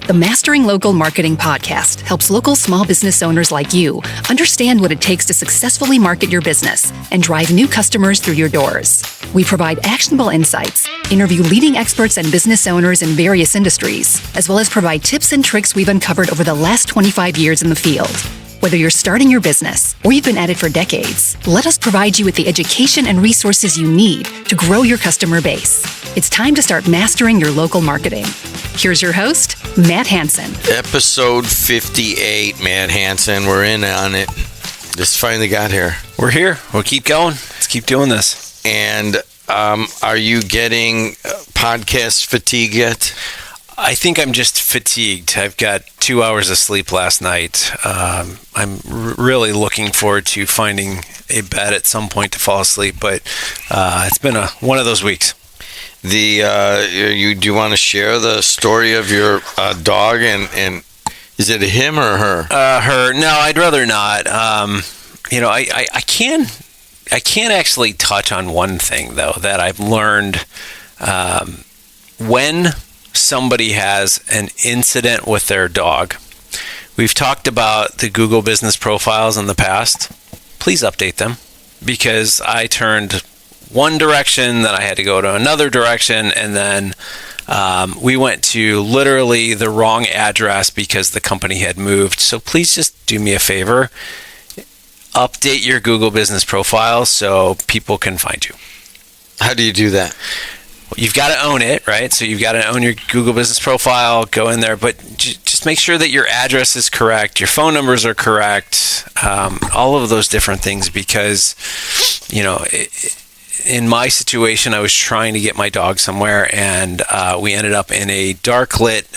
The Mastering Local Marketing podcast helps local small business owners like you understand what it takes to successfully market your business and drive new customers through your doors. We provide actionable insights, interview leading experts and business owners in various industries, as well as provide tips and tricks we've uncovered over the last 25 years in the field. Whether you're starting your business or you've been at it for decades, let us provide you with the education and resources you need to grow your customer base. It's time to start mastering your local marketing. Here's your host, Matt Hansen. Episode 58, Matt Hansen. We're in on it. This finally got here. We're here. We'll keep going. Let's keep doing this. And are you getting podcast fatigue yet? I think I'm just fatigued. I've got 2 hours of sleep last night. I'm really looking forward to finding a bed at some point to fall asleep, but it's been one of those weeks. Do you want to share the story of your dog, and is it a him or her? Her. No, I'd rather not. I can't actually touch on one thing though that I've learned when somebody has an incident with their dog. We've talked about the Google business profiles in the past. Please update them, because I turned one direction, then I had to go to another direction, and then we went to literally the wrong address because the company had moved. So please just do me a favor. Update your Google business profile so people can find you. How do you do that? You've got to own it, right? So you've got to own your Google business profile, go in there, but just make sure that your address is correct, your phone numbers are correct, all of those different things, because, in my situation, I was trying to get my dog somewhere, and we ended up in a dark lit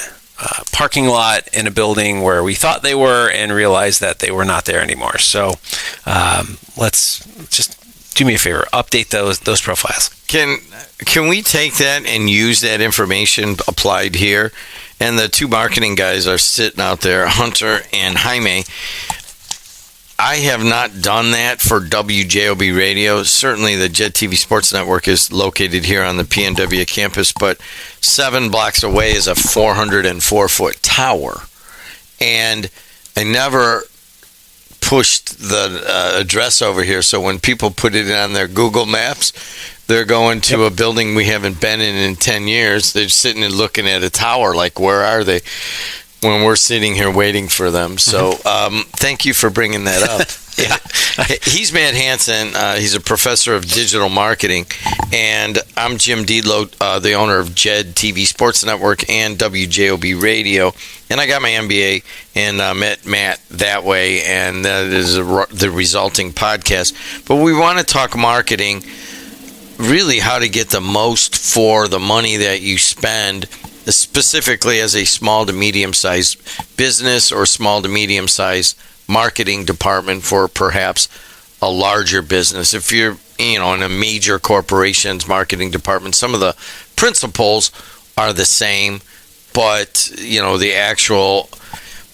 parking lot in a building where we thought they were and realized that they were not there anymore. So let's just do me a favor, update those profiles. Can we take that and use that information applied here? And the two marketing guys are sitting out there, Hunter and Jaime. I have not done that for WJOB Radio. Certainly the Jet TV Sports Network is located here on the PNW campus, but 7 blocks away is a 404-foot tower. And I never pushed the address over here, so when people put it on their Google Maps, they're going to a building we haven't been in 10 years. They're sitting and looking at a tower like, where are they? When we're sitting here waiting for them. So thank you for bringing that up. Yeah. He's Matt Hansen. He's a professor of digital marketing. And I'm Jim Deedlow, the owner of JED TV Sports Network and WJOB Radio. And I got my MBA and met Matt that way. And that is the resulting podcast. But we want to talk marketing, really how to get the most for the money that you spend, specifically as a small to medium-sized business or small to medium-sized marketing department for perhaps a larger business. If you're, in a major corporation's marketing department, some of the principles are the same, but, the actual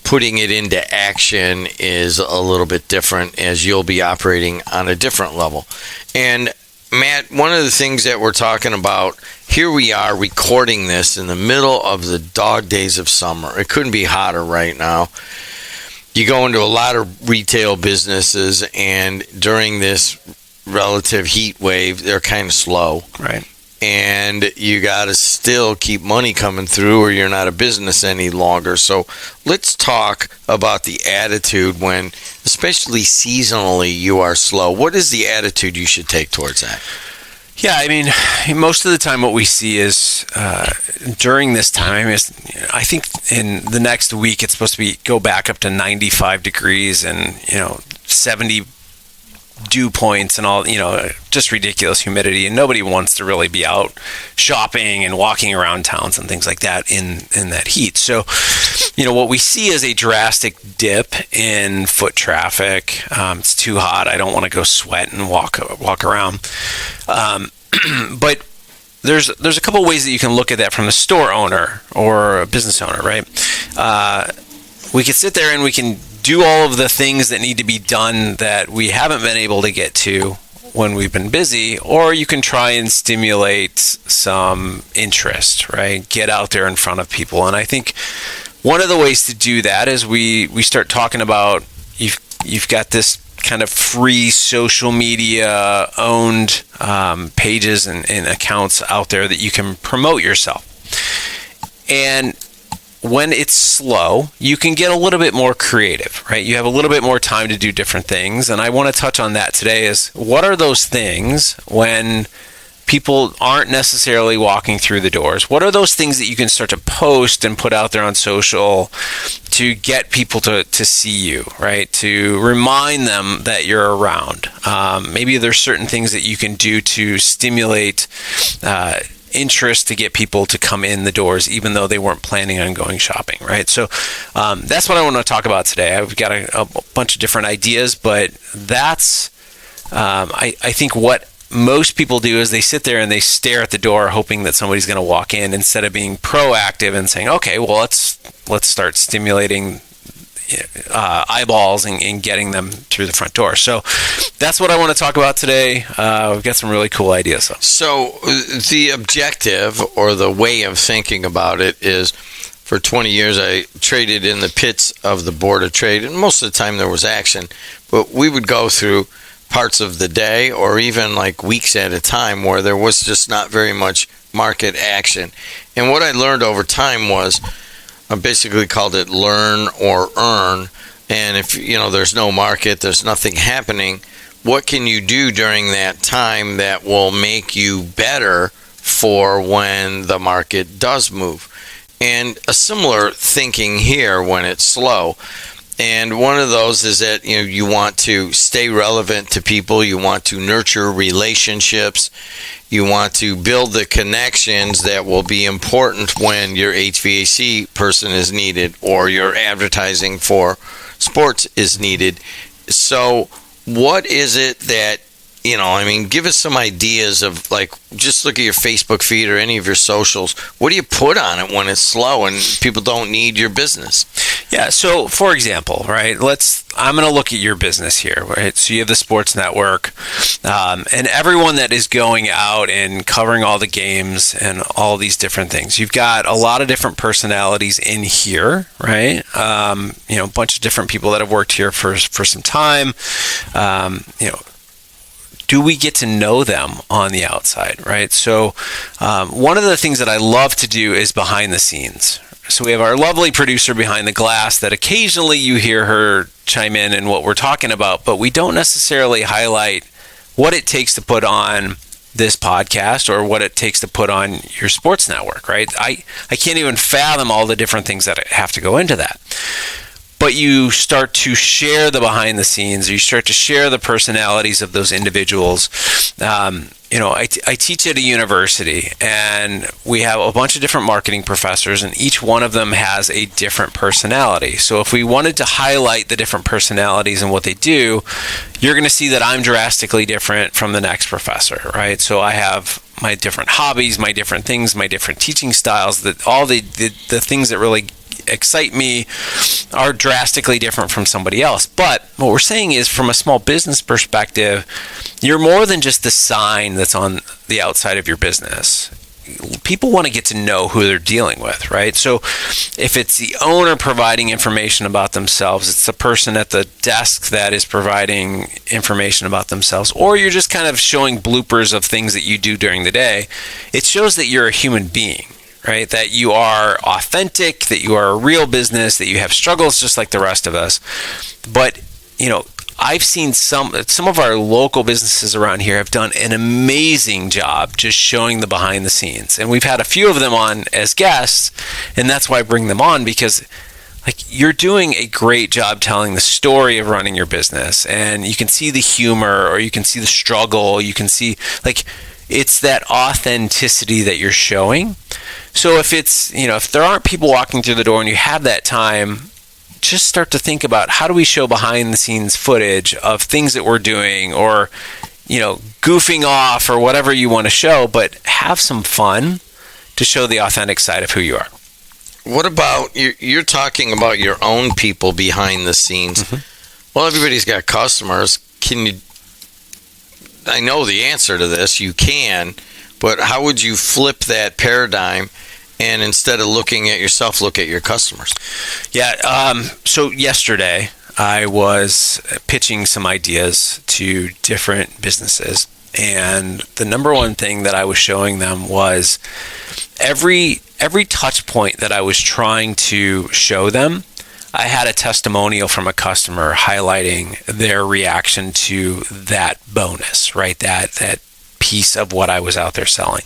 putting it into action is a little bit different, as you'll be operating on a different level. And Matt, one of the things that we're talking about, here we are recording this in the middle of the dog days of summer. It couldn't be hotter right now. You go into a lot of retail businesses, and during this relative heat wave, they're kind of slow. Right. And you got to still keep money coming through, or you're not a business any longer. So let's talk about the attitude when, especially seasonally, you are slow. What is the attitude you should take towards that? Yeah, most of the time what we see is during this time, I think in the next week it's supposed to go back up to 95 degrees and 70 dew points and all, just ridiculous humidity, and nobody wants to really be out shopping and walking around towns and things like that in that heat. So, what we see is a drastic dip in foot traffic. It's too hot. I don't want to go sweat and walk around. But there's a couple ways that you can look at that from a store owner or a business owner, right? We can sit there and we can do all of the things that need to be done that we haven't been able to get to when we've been busy, or you can try and stimulate some interest, right? Get out there in front of people. And I think one of the ways to do that is we start talking about you've got this kind of free social media owned pages and accounts out there that you can promote yourself. And when it's slow, you can get a little bit more creative, right? You have a little bit more time to do different things. And I want to touch on that today is what are those things when people aren't necessarily walking through the doors? What are those things that you can start to post and put out there on social to get people to see you, right? To remind them that you're around. Maybe there's certain things that you can do to stimulate interest to get people to come in the doors even though they weren't planning on going shopping, right? So that's what I want to talk about today. I've got a bunch of different ideas, but that's I think what most people do is they sit there and they stare at the door hoping that somebody's going to walk in instead of being proactive and saying, okay, well, let's start stimulating eyeballs and getting them through the front door. So that's what I want to talk about today. We've got some really cool ideas. So the objective or the way of thinking about it is, for 20 years I traded in the pits of the Board of Trade, and most of the time there was action, but we would go through parts of the day or even like weeks at a time where there was just not very much market action. And what I learned over time was, I basically called it learn or earn. And if there's no market, there's nothing happening, what can you do during that time that will make you better for when the market does move? And a similar thinking here when it's slow. And one of those is that you want to stay relevant to people, you want to nurture relationships, you want to build the connections that will be important when your HVAC person is needed or your advertising for sports is needed. So what is it that, give us some ideas of, like, just look at your Facebook feed or any of your socials. What do you put on it when it's slow and people don't need your business? Yeah, so for example, right, I'm going to look at your business here, right? So you have the sports network, and everyone that is going out and covering all the games and all these different things. You've got a lot of different personalities in here, right? A bunch of different people that have worked here for some time. Do we get to know them on the outside, right? So one of the things that I love to do is behind the scenes. So we have our lovely producer behind the glass that occasionally you hear her chime in and what we're talking about, but we don't necessarily highlight what it takes to put on this podcast or what it takes to put on your sports network, right? I can't even fathom all the different things that have to go into that. But you start to share the behind the scenes, you start to share the personalities of those individuals. I teach at a university, and we have a bunch of different marketing professors, and each one of them has a different personality. So if we wanted to highlight the different personalities and what they do, you're going to see that I'm drastically different from the next professor, right? So I have my different hobbies, my different things, my different teaching styles, that all the things that really excite me are drastically different from somebody else. But what we're saying is, from a small business perspective, you're more than just the sign that's on the outside of your business. People want to get to know who they're dealing with, right? So if it's the owner providing information about themselves, it's the person at the desk that is providing information about themselves, or you're just kind of showing bloopers of things that you do during the day, it shows that you're a human being, right? That you are authentic, that you are a real business, that you have struggles just like the rest of us. But, I've seen some of our local businesses around here have done an amazing job just showing the behind the scenes. And we've had a few of them on as guests, and that's why I bring them on, because you're doing a great job telling the story of running your business, and you can see the humor, or you can see the struggle, you can see, it's that authenticity that you're showing. So if if there aren't people walking through the door and you have that time, just start to think about, how do we show behind the scenes footage of things that we're doing, or goofing off, or whatever you want to show, but have some fun to show the authentic side of who you are. What about, you're talking about your own people behind the scenes. Mm-hmm. Well, everybody's got customers. I know the answer to this, you can, but how would you flip that paradigm And instead of looking at yourself, look at your customers. Yeah. So yesterday, I was pitching some ideas to different businesses. And the number one thing that I was showing them was every touch point that I was trying to show them, I had a testimonial from a customer highlighting their reaction to that bonus, right? That piece of what I was out there selling.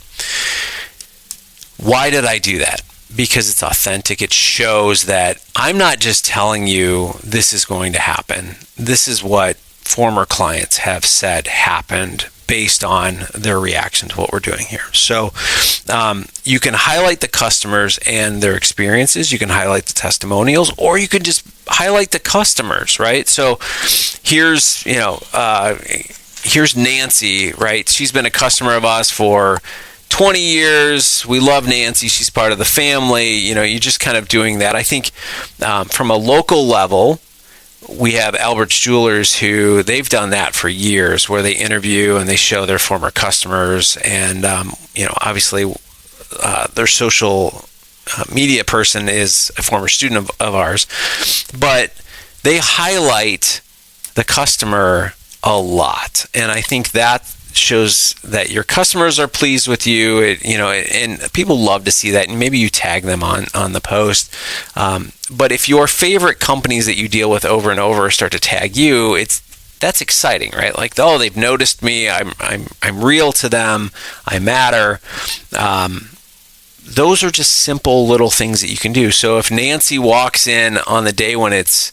Why did I do that? Because it's authentic. It shows that I'm not just telling you this is going to happen. This is what former clients have said happened based on their reaction to what we're doing here. So you can highlight the customers and their experiences. You can highlight the testimonials, or you can just highlight the customers, right? So here's Nancy, right? She's been a customer of us for 20 years. We love Nancy. She's part of the family. You're just kind of doing that. I think from a local level, we have Albert's Jewelers, who they've done that for years, where they interview and they show their former customers. And, obviously their social media person is a former student of ours, but they highlight the customer a lot. And I think that shows that your customers are pleased with you, and people love to see that. And maybe you tag them on the post. But if your favorite companies that you deal with over and over start to tag you, that's exciting, right? Like, oh, they've noticed me. I'm real to them. I matter. Those are just simple little things that you can do. So if Nancy walks in on the day when it's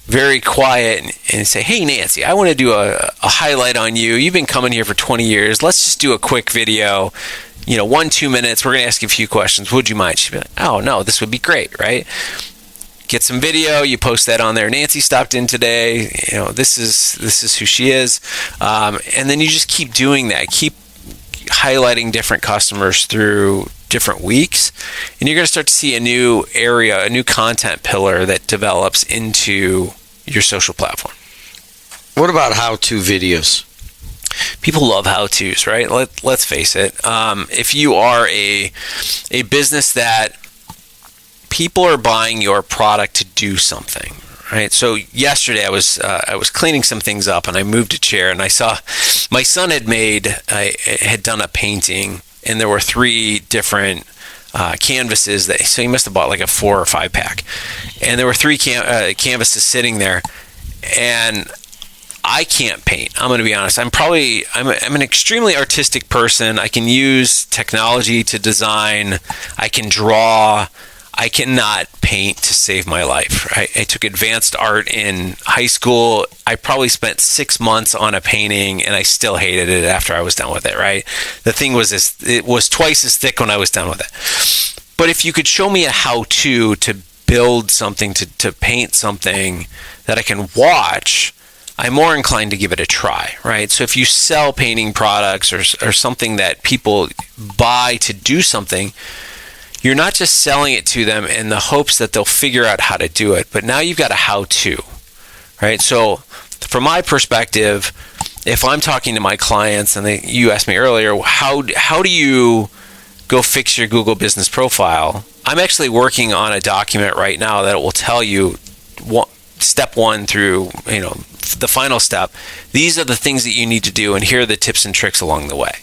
very quiet and say, hey, Nancy, I want to do a highlight on you. You've been coming here for 20 years. Let's just do a quick video, 1-2 minutes. We're going to ask you a few questions. Would you mind? She'd be like, oh, no, this would be great, right? Get some video. You post that on there. Nancy stopped in today. This is who she is. And then you just keep doing that. Keep highlighting different customers through different weeks, and you're going to start to see a new area, a new content pillar that develops into your social platform. What about how-to videos? People love how-tos, right? Let's face it. If you are a business that people are buying your product to do something, right? So yesterday I was cleaning some things up, and I moved a chair, and I saw my son had done a painting, and there were 3 different canvases. So he must have bought like a 4 or 5 pack, and there were 3 canvases sitting there. And I can't paint. I'm going to be honest. I'm an extremely artistic person. I can use technology to design. I can draw. I cannot paint to save my life. Right? I took advanced art in high school. I probably spent 6 months on a painting, and I still hated it after I was done with it. Right? The thing was, it was twice as thick when I was done with it. But if you could show me a how-to to build something, to paint something that I can watch, I'm more inclined to give it a try. Right? So if you sell painting products or something that people buy to do something, you're not just selling it to them in the hopes that they'll figure out how to do it, but now you've got a how-to, right? So from my perspective, if I'm talking to my clients, and you asked me earlier, how do you go fix your Google business profile? I'm actually working on a document right now that will tell you step 1 through the final step. These are the things that you need to do, and here are the tips and tricks along the way.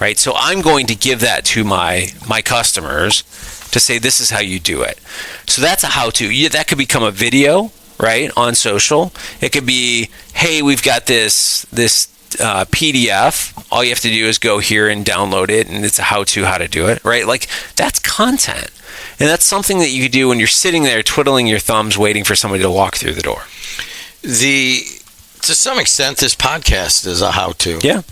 Right, so I'm going to give that to my customers to say, this is how you do it. So that's a how-to. That could become a video, right, on social. It could be, hey, we've got this PDF. All you have to do is go here and download it, and it's a how to do it, right? Like, that's content. And that's something that you could do when you're sitting there twiddling your thumbs waiting for somebody to walk through the door. To some extent, this podcast is a how-to. Yeah,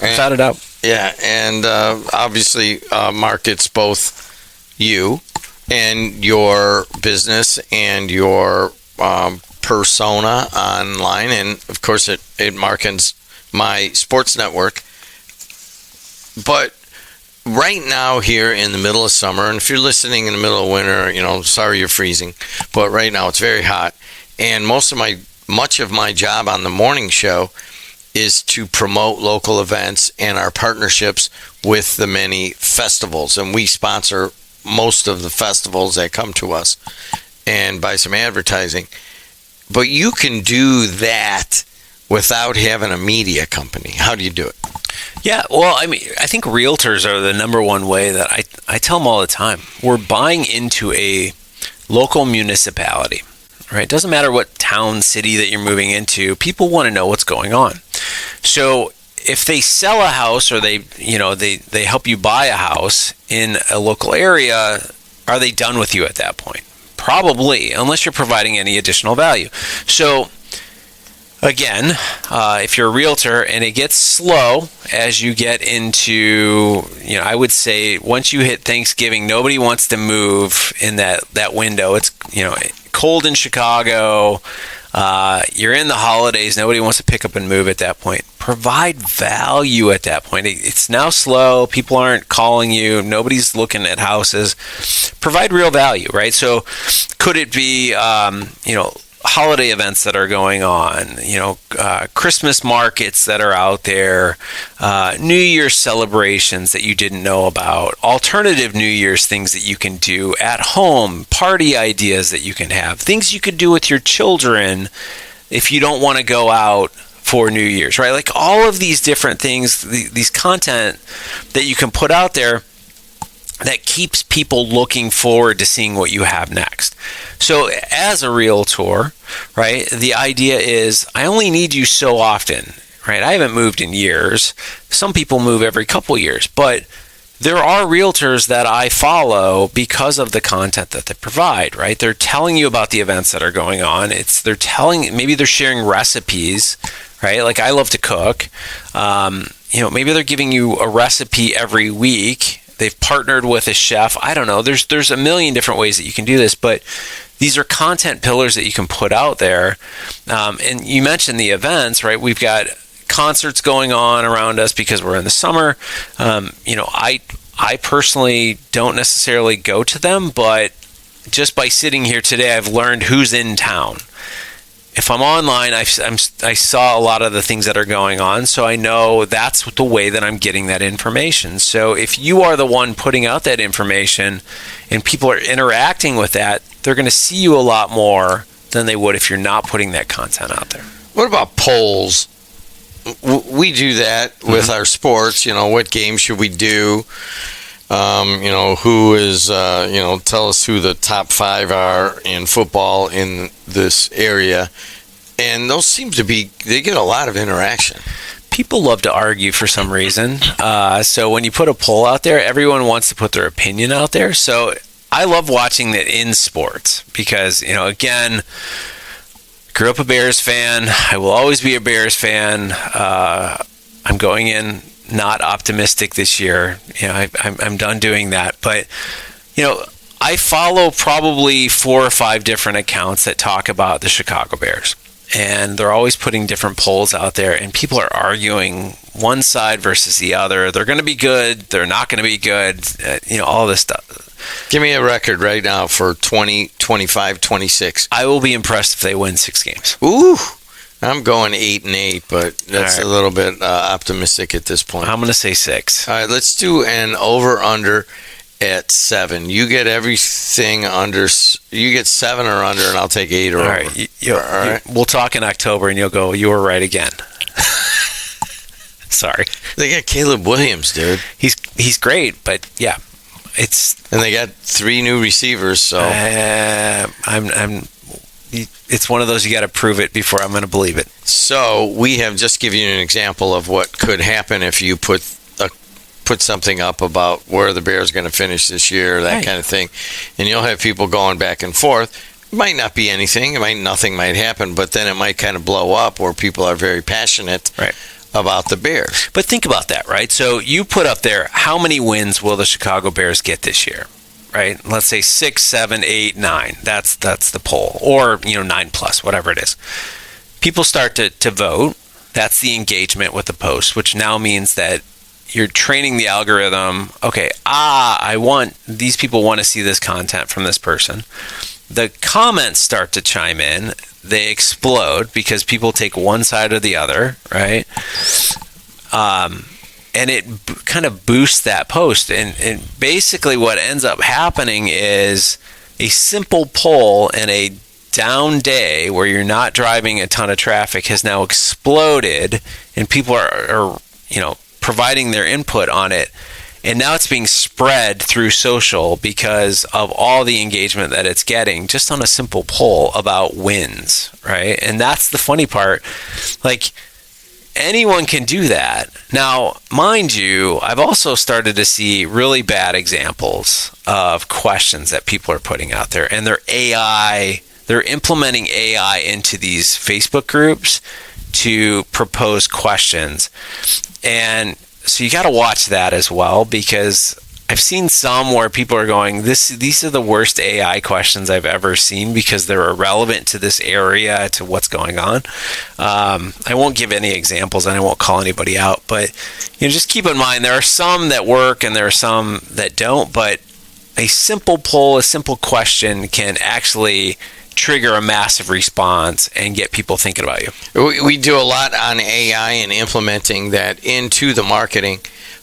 without a doubt. Yeah, and obviously markets both you and your business and your persona online, and of course it markets my sports network. But right now, here in the middle of summer, and if you're listening in the middle of winter, sorry you're freezing, but right now it's very hot, and much of my job on the morning show is to promote local events and our partnerships with the many festivals. And we sponsor most of the festivals that come to us and buy some advertising. But you can do that without having a media company. How do you do it? Yeah, well, I mean, I think realtors are the number one way that I tell them all the time. We're buying into a local municipality, right? It doesn't matter what town, city that you're moving into. People want to know what's going on. So if they sell a house or they help you buy a house in a local area, are they done with you at that point? Probably, unless you're providing any additional value. So again, if you're a realtor and it gets slow as you get into, I would say once you hit Thanksgiving, nobody wants to move in that window. It's, cold in Chicago. You're in the holidays. Nobody wants to pick up and move at that point. Provide value at that point. It's now slow. People aren't calling you. Nobody's looking at houses. Provide real value, right? So could it be, holiday events that are going on, Christmas markets that are out there, New Year's celebrations that you didn't know about, alternative New Year's things that you can do at home, party ideas that you can have, things you could do with your children if you don't want to go out for New Year's, right? Like all of these different things, these content that you can put out there that keeps people looking forward to seeing what you have next. So as a realtor, right, the idea is I only need you so often, right? I haven't moved in years. Some people move every couple years, but there are realtors that I follow because of the content that they provide, right? They're telling you about the events that are going on. Maybe they're sharing recipes, right? Like I love to cook. Maybe they're giving you a recipe every week. They've partnered with a chef. I don't know. There's a million different ways that you can do this, but these are content pillars that you can put out there. And you mentioned the events, right? We've got concerts going on around us because we're in the summer. I personally don't necessarily go to them, but just by sitting here today, I've learned who's in town. If I'm online, I saw a lot of the things that are going on, so I know that's the way that I'm getting that information. So if you are the one putting out that information and people are interacting with that, they're going to see you a lot more than they would if you're not putting that content out there. What about polls? We do that with our sports. What game should we do? Who is, tell us who the top 5 are in football in this area. And those they get a lot of interaction. People love to argue for some reason. So when you put a poll out there, everyone wants to put their opinion out there. So I love watching that in sports because, again, grew up a Bears fan. I will always be a Bears fan. I'm going in not optimistic this year. I'm done doing that. But, I follow probably 4 or 5 different accounts that talk about the Chicago Bears. And they're always putting different polls out there, and people are arguing one side versus the other. They're going to be good. They're not going to be good. All this stuff. Give me a record right now for 20, 25, 26. I will be impressed if they win 6 games. Ooh. I'm going 8-8, but that's right. A little bit optimistic at this point. I'm going to say 6. All right, let's do an over-under at 7. You get everything under. You get 7 or under, and I'll take 8 or all over. Right. All right. We'll talk in October, and you'll go, you were right again. Sorry. They got Caleb Williams, dude. He's great, but yeah, and they got 3 new receivers. So it's one of those you got to prove it before I'm going to believe it. So we have just given you an example of what could happen if you put something up about where the Bears are going to finish this year, that kind of thing, and you'll have people going back and forth. It might not be anything. Nothing might happen, but then it might kind of blow up where people are very passionate about the Bears. But think about that, right? So you put up there, how many wins will the Chicago Bears get this year? Right? Let's say 6, 7, 8, 9. That's the poll. Or, 9+, whatever it is. People start to vote. That's the engagement with the post, which now means that you're training the algorithm. Okay, these people want to see this content from this person. The comments start to chime in. They explode because people take one side or the other, right? and it kind of boosts that post. And basically what ends up happening is a simple poll in a down day where you're not driving a ton of traffic has now exploded, and people are providing their input on it. And now it's being spread through social because of all the engagement that it's getting just on a simple poll about wins, right? And that's the funny part. Like, anyone can do that. Now, mind you, I've also started to see really bad examples of questions that people are putting out there, and they're implementing AI into these Facebook groups to propose questions. And so you got to watch that as well, because I've seen some where people are going, these are the worst AI questions I've ever seen because they're irrelevant to this area, to what's going on. I won't give any examples and I won't call anybody out, but just keep in mind there are some that work and there are some that don't, but a simple poll, a simple question can actually trigger a massive response and get people thinking about you. We do a lot on AI and implementing that into the marketing.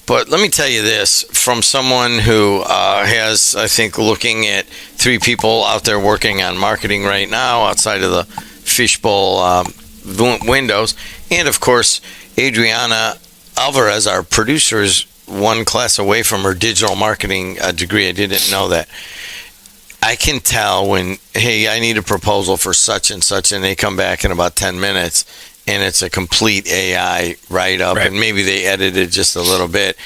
But let me tell you this, from someone who has, I think, looking at 3 people out there working on marketing right now outside of the fishbowl windows. And, of course, Adriana Alvarez, our producer, is one class away from her digital marketing degree. I didn't know that. I can tell when, hey, I need a proposal for such and such, and they come back in about 10 minutes, and it's a complete AI write-up, right, and maybe they edited just a little bit.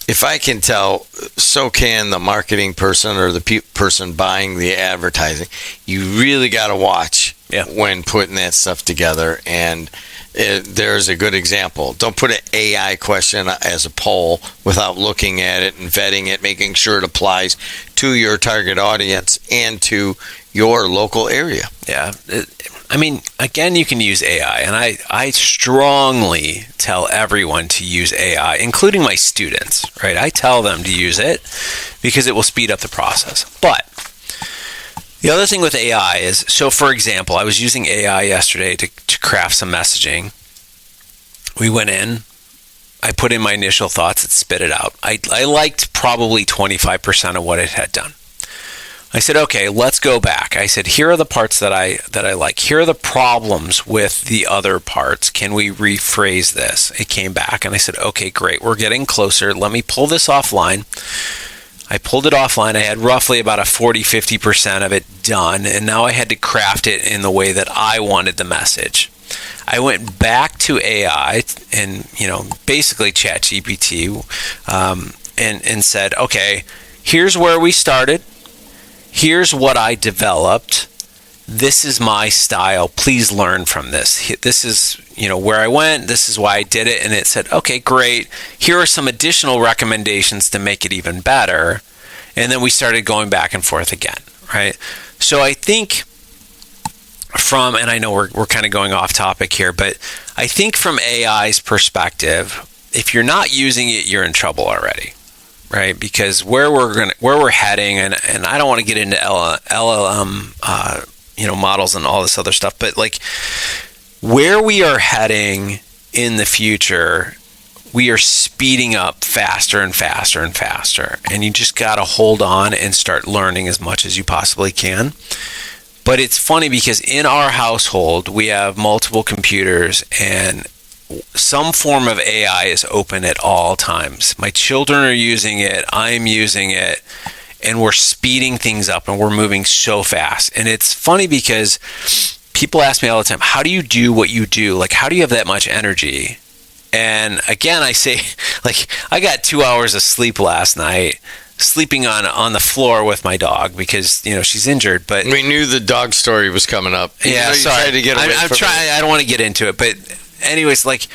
If I can tell, so can the marketing person or the person buying the advertising. You really got to watch when putting that stuff together, and there's a good example. Don't put an AI question as a poll without looking at it and vetting it, making sure it applies to your target audience and to your local area. Yeah. I mean, again, you can use AI, and I strongly tell everyone to use AI, including my students, right? I tell them to use it because it will speed up the process. But the other thing with AI is, so for example, I was using AI yesterday to craft some messaging. We went in, I put in my initial thoughts, it spit it out. I liked probably 25% of what it had done. I said, okay, let's go back. I said, here are the parts that I like. Here are the problems with the other parts. Can we rephrase this? It came back, and I said, okay, great. We're getting closer. Let me pull this offline. I pulled it offline. I had roughly about a 40-50% of it done, and now I had to craft it in the way that I wanted the message. I went back to AI and, basically ChatGPT, and said, okay, here's where we started. Here's what I developed. This is my style. Please learn from this. This is, where I went. This is why I did it. And it said, okay, great. Here are some additional recommendations to make it even better. And then we started going back and forth again, right? So I think and I know we're kind of going off topic here, but I think from AI's perspective, if you're not using it, you're in trouble already. Right, because where we're heading, and I don't want to get into LLM, models and all this other stuff, but like where we are heading in the future, we are speeding up faster and faster and faster, and you just got to hold on and start learning as much as you possibly can. But it's funny because in our household, we have multiple computers, and some form of AI is open at all times. My children are using it, I'm using it, and we're speeding things up and we're moving so fast. And it's funny because people ask me all the time, how do you do what you do? Like, how do you have that much energy? And again, I say, like, I got 2 hours of sleep last night, sleeping on the floor with my dog because, she's injured. But we knew the dog story was coming up. Yeah, sorry. To get away I'm trying. I don't want to get into it, but anyways, like,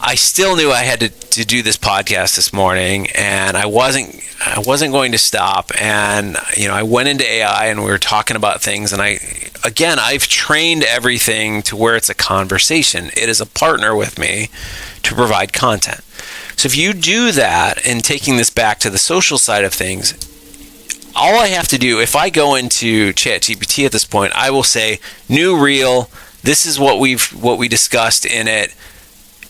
I still knew I had to do this podcast this morning, and I wasn't going to stop. And I went into AI, and we were talking about things. And I've trained everything to where it's a conversation. It is a partner with me to provide content. So if you do that, and taking this back to the social side of things, all I have to do, if I go into ChatGPT at this point, I will say, new reel. This is what we discussed in it.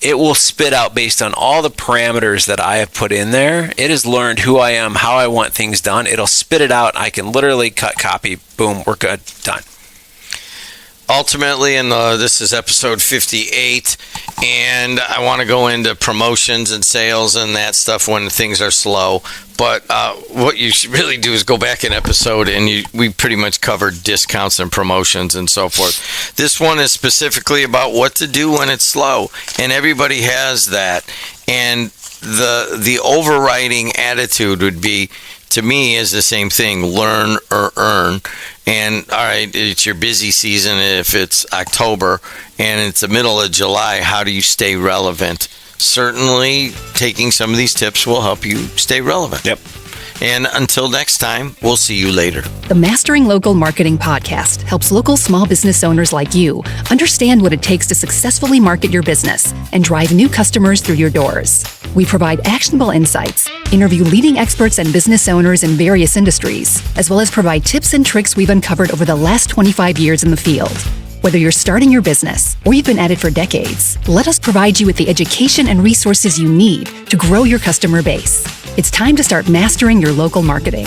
it will spit out based on all the parameters that I have put in there. It has learned who I am, how I want things done. It'll spit it out. I can literally cut, copy, boom, we're good, done. Ultimately, this is episode 58, and I want to go into promotions and sales and that stuff when things are slow. But what you should really do is go back an episode, and we pretty much covered discounts and promotions and so forth. This one is specifically about what to do when it's slow, and everybody has that. And the overriding attitude would be, to me, is the same thing: learn or earn. And all right, it's your busy season. If it's October and it's the middle of July, how do you stay relevant? Certainly, taking some of these tips will help you stay relevant. Yep. And until next time, we'll see you later. The Mastering Local Marketing podcast helps local small business owners like you understand what it takes to successfully market your business and drive new customers through your doors. We provide actionable insights, interview leading experts and business owners in various industries, as well as provide tips and tricks we've uncovered over the last 25 years in the field. Whether you're starting your business or you've been at it for decades, let us provide you with the education and resources you need to grow your customer base. It's time to start mastering your local marketing.